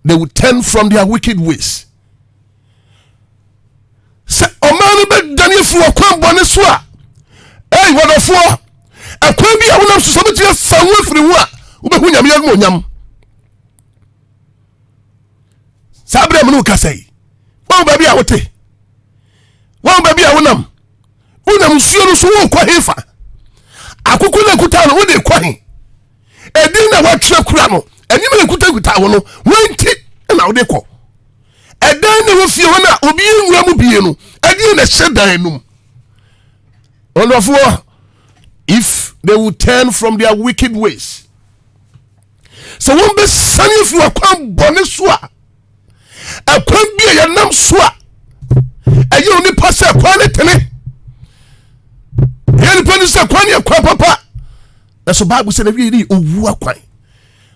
they will turn from their wicked ways. Se omanu be dani fu akwan bone so a wonofo akwan bi a wonam so so betia sanwo afiri hu a wo be hu nyame yam onyam sabre mu no kasai won ba bi a wote won ba bi a wonam suo no so wo kwa hefa akoko na kuta no wo de kwa he edin na watwe kura no enyim na kuta wo no wanti na wo de kɔ edan na wo fie ho na obi nwura mu bie no edin na shedan num wonderful. If they will turn from their wicked ways, so won be sani fu akwan bone so a akwan bi ya nam so a ayi oni pase akwan ne tene yeli pani se akwan ya kwa papa na so Bible say na wi owu akwan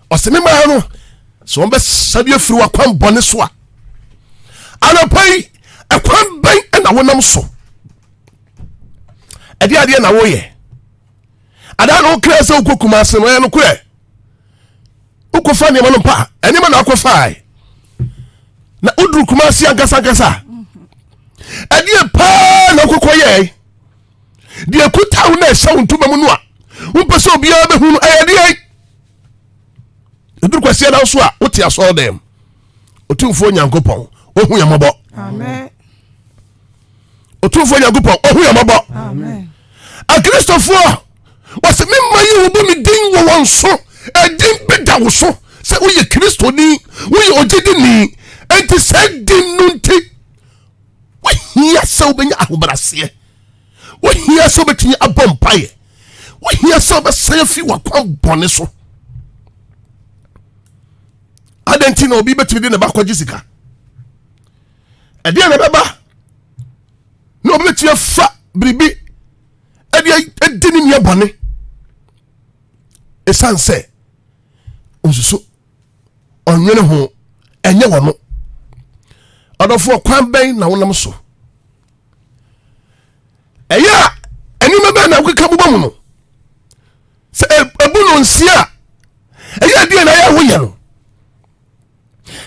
oseme ma no so won be sani fu akwan bone so a anapai akwan ban na wonam so ade na wo ye ada no kra se ukokuma ase no no kra ukofa ne mano pa eni ma na akofa na udru kuma ase ankasa ade pa na kokoye de kuta wo na ehya wontuma mu no a umpese obia be hunu ayade udru kwase na so a wote aso dem otumfo nyankopon ohu yamabo amen otumfo nyankopon ohu yamabo amen a Christopher was me mayi wo bo mi din wo wonso edin beda wo so se wo ye Kristo ni wo ye ogedi ni enti se din nunti wo hia se wo benya ahobrase wo hia se wo betini abompaye wo hia se wo bese fi wakwan bone so adenti na obi betini na bakwa jisika edi na beba no obi betini fa bribi edini mi abone esanse onsusu onwene ho enye wono odofo kwan ben na wonam so eya enima ben na kweka bubamu no se ebuno nsia eya die na ya woye no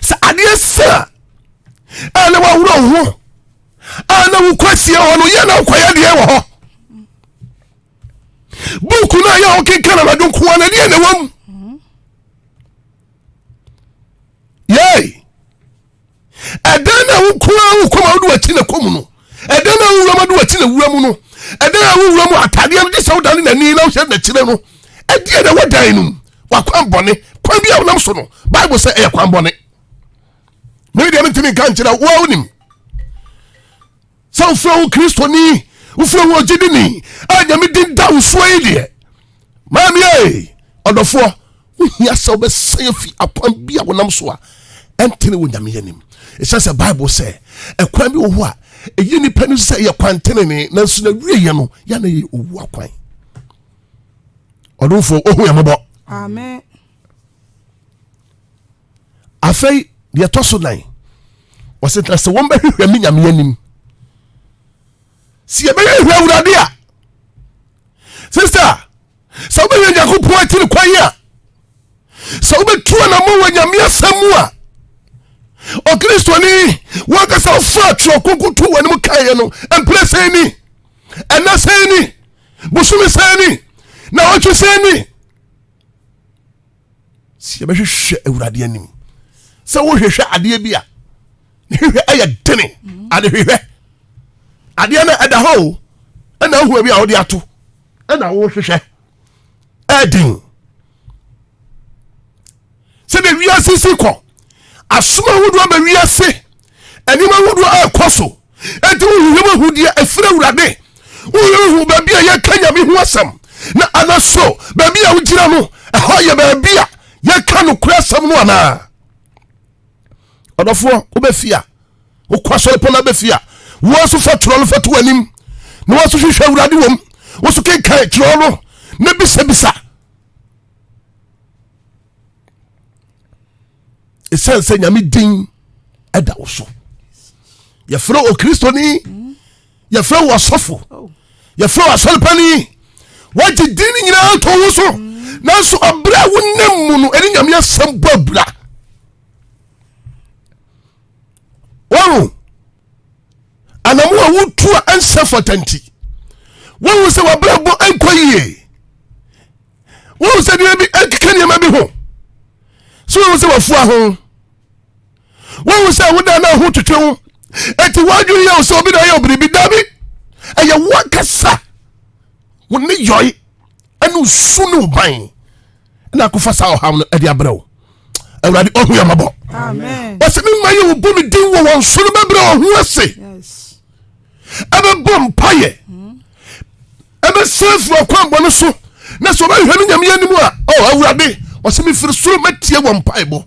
se ade sa ana wa wuro ho ana wo kwasie ho no ye na kwaya de wo ho buku na ya okinkana na donko na die na wam yey edana wo kuma wo ati na komu no edana wo wura ma ati na wura mu no edana wo wura mu atade no de saw dan na ni na wo hye na kire no edie na wadan num wakwan bone kwan bia wonam so no Bible say e kwan bone me de mentimi kan kira wo onim so fro Kristo ni ufro wo jidini anyame din da uso ile mami odofo uhia se obese fi akwan bia wonam so a entene wo nyame yanim it says the Bible say ekwan bi wo ho a eyi ni panu say ye kwantene ne nanso na wiye no ya na ye owu akwan odofo ohu yambo amen afei de toso nan wasenta se won ba hwehwe mi nyame yanim si ebe hwehwe urade a sister so be Yakobua atiri kwan ya so be tuwa na mo wanyame asamu a o Kristo ni waka sa fa tro kokutu wani mu kaye no empress ni ena seni busumi seni na ochu seni si ebe hwehwe urade anim so wo hwehwe ade bia hwehwe aya dene ade hwehwe ade na ada ho na hu bia wo de ato na wo hwehwe edin se de wiase siko asoma hudu aba wiase anima hudu akoso enti wo hudia afira urade wo hu ba bia ye kanya mi hu asam na anaso ba bia wo gira no ho ye ba bia ye ka no kurasam no ana odofo wo be fia wo kwaso pona be fia wo so fa trolo fa to anim na wo so hwehwe urade wom wo so kenkan trolo na bisa esense nyame din eda wo so ye fro o Kristo ni ye fro wo sofo ye fro asolpani waji din nyina to wo so nanso abra wonam mu no eni nyame asem bo abra comfortanti wo se wa brabo enkoyie wo se de bi ekekania ma bi ho so wo se wa fu aho wo se wo da na ho twetwe eti wadwun ye so obi da ye obribi dabi eye wakasa wo ne yoy anu sunu ban na ko fasa o ham no edi abrɛw awurade ohu ya mabo amen o se me maye wo bu mi din wo won sunu bebre ohu ase yes ebe bom paye ebe sefu akwambo no so na so ba hwanu nyame animu a o awurade o se me firi suru matie wo mpaebo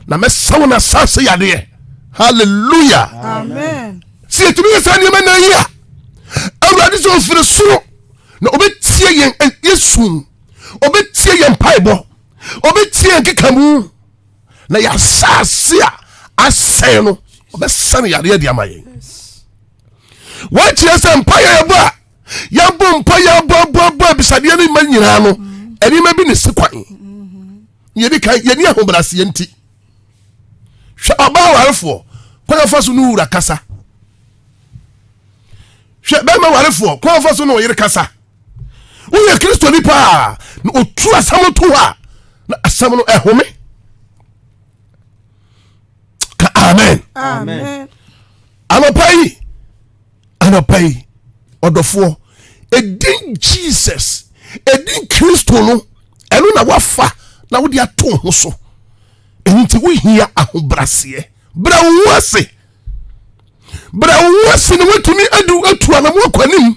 na me sawo na sase yade hallelujah amen si etumi yesa ni na yi a awurade so firi suru na obetie yen yesu obetie yen mpaebo obetie nkekamu na ya sase a asɛe no obesane yade ade amaye wachi ese mpaye yabo yabo mpaye bo bisade ni man nyina no eni ma bi ne sekwan yedi kan yeni ahobrase enti hwe oba warefo kwa faso no wura kasa hwe be ma warefo kwa faso no yire kasa wo ye kristo ni pa no otu asam to ha na asam no ehome ka amen amen anopai odofo edin Jesus edin Kristo no eno na wafa na wo dia to ho so enti wo hia ahobrase bra wose no wetumi atu ana mo kwanim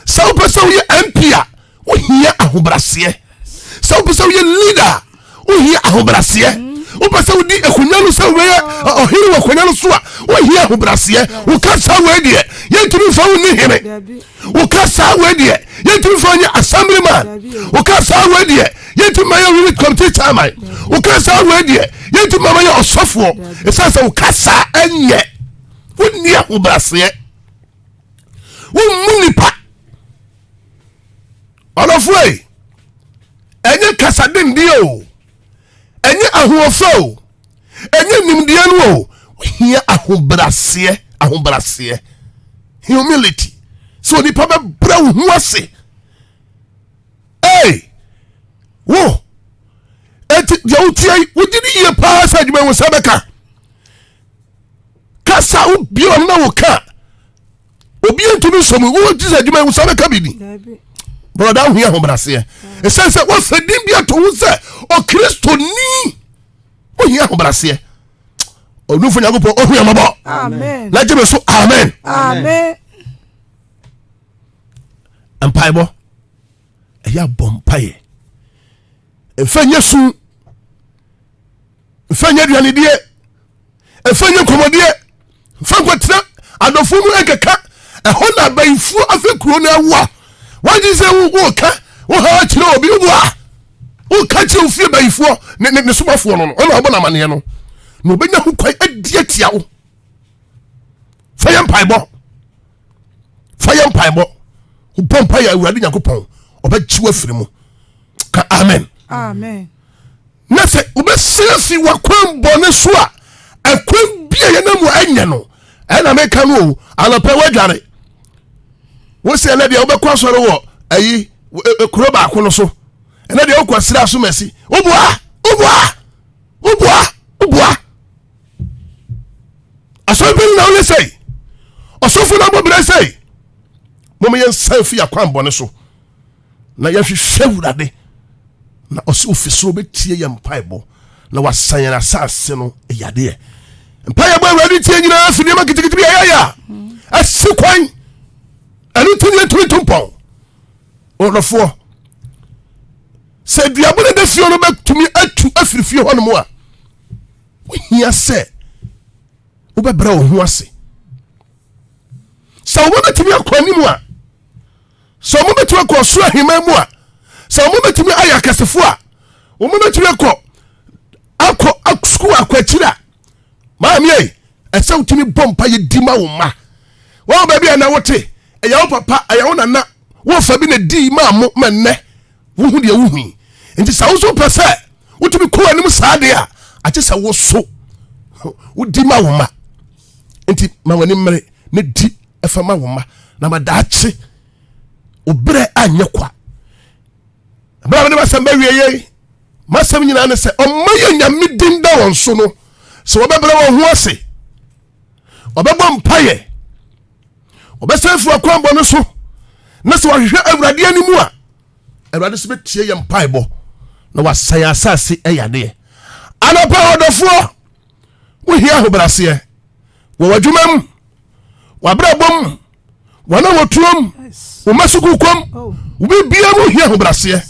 saw person ye empia wo hia ahobrase saw person ye leader wo hia ahobrase o pese wo di ekunya no saw we ohiri wo kunya no so a wo hia ahobrase wo ka saw we die ye tumi fa wo ni hene wo ka saw we die ye tumi fa wo assemblyman wo ka saw we die ye tumi ma ye committee chairman wo ka saw we die ye tumi ma ye osofo esasa wo ka saw enye wo ni ahobrase wo munipa olofoi enye kasadin dio enye ahoofo enye nimdia no hia ahobrase humility so ni pa be bra hu ase wo eti yautia wudini ye pa sa djuma wo sabeka kasa wo bio na wo ka obi entumi somu wo jisa djuma wo sabeka bini brother hu ya ahobrase esense wo fedim bia to wo se o Kristo ni wo hia ahobrase onufo nyagopo ohu ya mabo amen la jebe so amen amen empaibo eya bompaye efanye su efanye duane die efanye komodie fankwatra adofo mu ekeka ehona baifu afekuro na wa waji se wo ka wo ha kire obi wo ka kire ofie baifu ne somafo no ona obo na mane no no benya hu kwai adie tia wo fire empaibo upompa ya awurade yakopon obachiwa firimu ka amen nase ubesesi wakwan bone so a akwan bia ye namu anya no na meka no anapa wadware wo se na dia obekwa soro wo ayi kuro ba ko no so na dia okwasira so masi obua asobi na ole sei osofu na bobre sei momo yen selfie akwan bone so na ya hwehwe wurade na osi ofisoro betie ye mpaibo na wasan na sase no eyade mpaibo wurade tie nyina afide ma kitikiti ya asikwan anu tuni tumpon onofo se duabone de fio no betumi atu afirifie ho no mo a wohia se wo bebra wo ho ase sa wo betumi akwani mu a so mo betumi akọ so ahima mu a sa mo betumi ayakasefo a wo mo betumi akọ school akwachira maami ese utimi bompa ye dima wo ma wo ba bia na wote eya wo papa eya wo nana wo fa bi na di ma mo menne wo hu de wo hu nti sa wo so pese utimi ko anim saade a ache sa wo so wo di ma wo ma nti ma wani mmere ne di efa ma wo ma na madaakye obrɛ anyɛ kwa bra me basam ba wieye masam nyina ne sɛ ɔma yɛ nyame din da wɔn so no sɛ wɔbɛbrɛ wɔn ho ase ɔbɛbɔ mpaeɛ ɔbɛsɛ firi akwanbɔ no so na sɛ wɔhwehwɛ awurade anim a awurade sɛ bɛtie yɛ mpaebɔ na wasɛe asase ɛyɛ adeɛ anapa ɔdɔfoɔ wohia ahobraseɛ wɔ w'adwuma mu w'abrabɔ mu wɔna wɔtuo mu woma sukuukom wobibia mu hia ahobraseɛ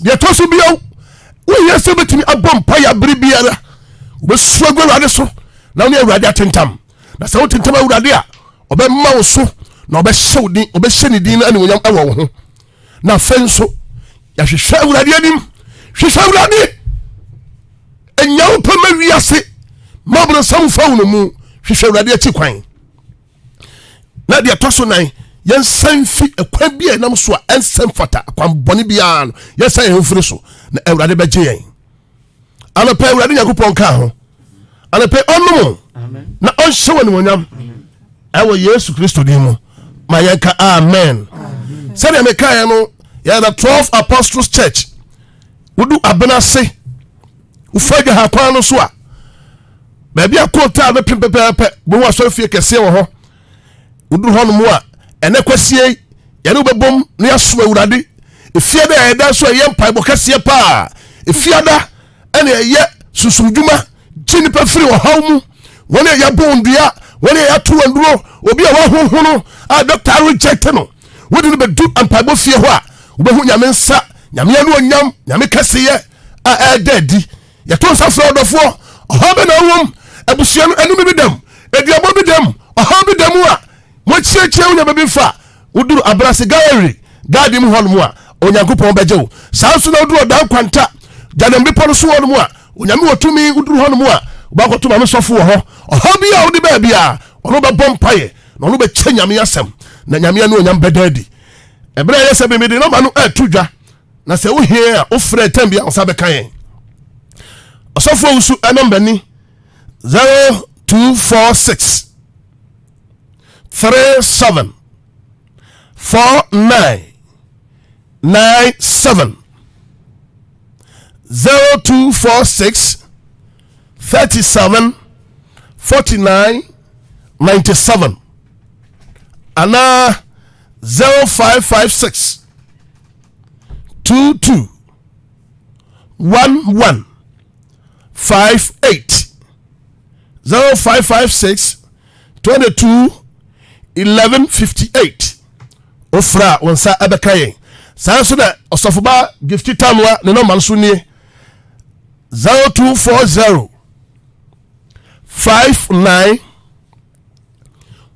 deɛ ɛtɔ so biaw wohia sɛ bɛtumi abɔ mpaeɛ abere biara wobɛsua gu awurade so na wo ne awurade atentam na sɛ wotentam awurade a ɔbɛma wo so na ɔbɛhyɛ ne din no animuonyam ɛwɔ wo ho na afei nso yɛhwehwɛ awurade anim hwehwɛ awurade ɛnya wo pɛ ma wiase ma borɔnsam fa wo no mu hwehwɛ awurade akyi kwan na deɛ ɛtɔ so nan yɛnsan fi ɛkwan bi a ɛnam so a ɛnsɛm fata akwan bɔne biara no yɛnsan yɛn ho firi so na awurade bɛgye yɛn anɔpɛ awurade nyankopɔn kaa ho anɔpɛ ɔnom na ɔnhyɛ wɔ animuonyam ɛwɔ yesu kristo din mu ma yɛnka amen sɛdeɛ mekaeɛ no yɛda 12 apostles church wodu abena se wofa gya ha kwan no so a baabi a kootaa bɛpem pɛpɛɛpɛ bohu asɔre fie kɛseɛ wɔ hɔ woduru hɔ no mu a ɛnɛ kwasie yɛne wobɛbom na yɛasom awurade ɛfiada a yɛda so a ɛyɛ mpaebɔ kɛseɛ paa ɛfiada ɛne ɛyɛ susumdwuma gye nnipa firi ɔhaw mu wɔne ɛyɛ bɔ ndua wɔne ɛyɛ to wanduro obi a wahohono a dɔkta reject no wode no bɛdu mpaebɔ fie hɔ a wobɛhu nyame nsa nyame ano onyam nyame kɛseyɛ a ɛda adi yɛto nsa frɛ ɔdɔfoɔ ɔhaw bɛ na wom abusua no anim bi dam aduabɔ bi dam ɔhaw bi dam a moakyiakyia wo nyama bi fa woduru abrase gallery garden mu hɔ no mu a onyankopɔn bɛgye wo saa nso na woduru ɔdan kwanta gyanam bepɔ no so hɔ no mu a onyame wɔtumi woduru hɔ no mu a wobɛakɔto ma me sɔfo wɔ hɔ ɔhaw bi a wode baabi a ɔno bɛbɔ mpaeɛ na ɔno bɛkyɛ nyame asɛm na nyame ne onyam bɛda adi ɛberɛ yɛ sɛ bemede nɔma no ɛto dwa na sɛ wohie a wofrɛ tam bia wo sa bɛka yɛn ɔsɔfoɔ wo so ɛnɔmbani 0246 37 4997 0246 37 4997 ana 0556 22 11 58 0556 22 1158 ofra wonsa abekaye saa so da osofoba gifty tamwa ne no man so nie 0240 59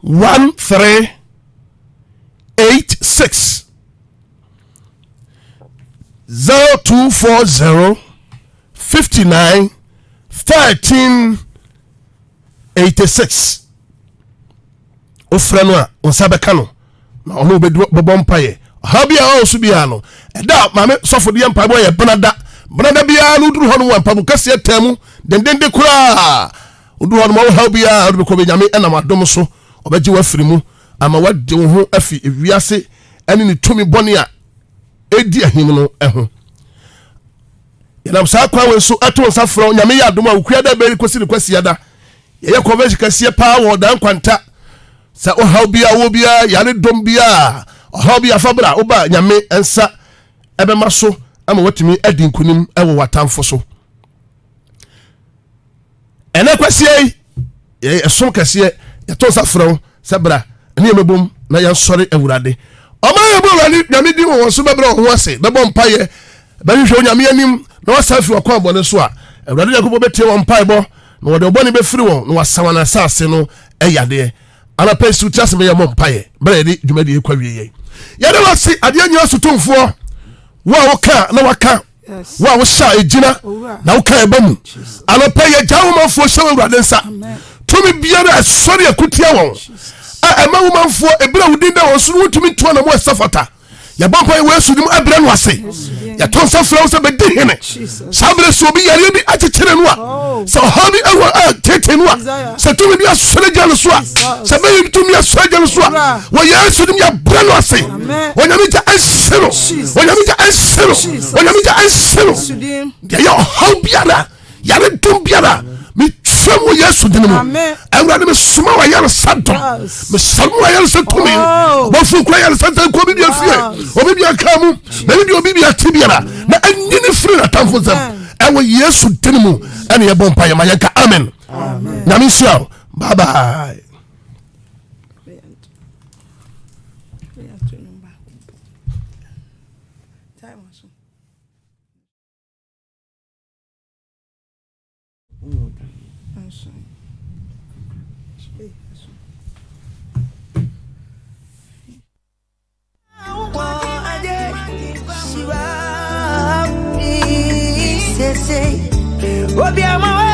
1386 0240 59 1386 ofra no a onsa beka no na ono bebɔ mpaye ha bia o so bia no ɛda mame sɔfo de mpaye boy benada bia no duru hono mpabu kase atamu dendende kura oduru hono mo ha bia o beko be nyame enam adom so obegye wafiri mu ama wade wo ho afi ewiase ene ne tumi bɔne a edi ahim no ɛho yenam sa kwa we so ato nsa frɔ nyame yɛ adom a okua da beri kosi ne kwasi ada ye convention kase pa wo dan kwanta sa o haw bia wo bia yare dom bia o haw bia fabra oba nyame ensa ebema so ama watimi adi nkunim ewo watamfo so ene kwasie ye esom kase ye to sa frɔ sabra ene yemebom na yan sori awurade oma yebo wani nyame di wo so bebra ho ase bebo mpaye ba hwehwe nyame anim na wasafi wakwa bɔne so a awurade yakobo betie wo mpaebo na wode obɔne be firi wo na wasawana asase no eyade ana pesi utiase me yɛ mpaye bra yɛde dwumadi ekwa wiye yɛde wasi ade anya sotomfo wo a woka na waka wo a wo sha egina na woka eba mu ana pa yɛ jawo manfo hyɛ awurade nsa tumi biara asɔre akutia wɔn a ɛma wo manfo ebira wudin da wɔn so wotumi to na mo asafata yɛbɔ mpa yɛ yesu dim abrɛ no ase yɛtɔ nsa frɛ wo sɛ bɛdi hene saa berɛ sɛ obi yareɛ bi akyekyere no a sɛ ɔhaw bi ɛwɔ tete no a sɛ tumi bi asɔre gya no so a sɛ bɛyɛ tumi asɔre gya no so a wɔ yesu dim yɛbrɛ no ase onyame gya anse no onyame gya anse no onyame gya anse no deɛ yɛ ɔhaw biara yare dom biara metwa mu yesu din mu awurade mesoma wa yare sa dɔ mesoma wa yare sa tumi bɔfo kura yare sa tɛ ko bibi afie obi bi aka mu na bibi obi bi ati biara na anyini firi na tamfo zam ɛwɔ yesu din mu ɛne yɛbɔ mpa yɛ ma yɛnka amen na mesia bye bye. Obi ama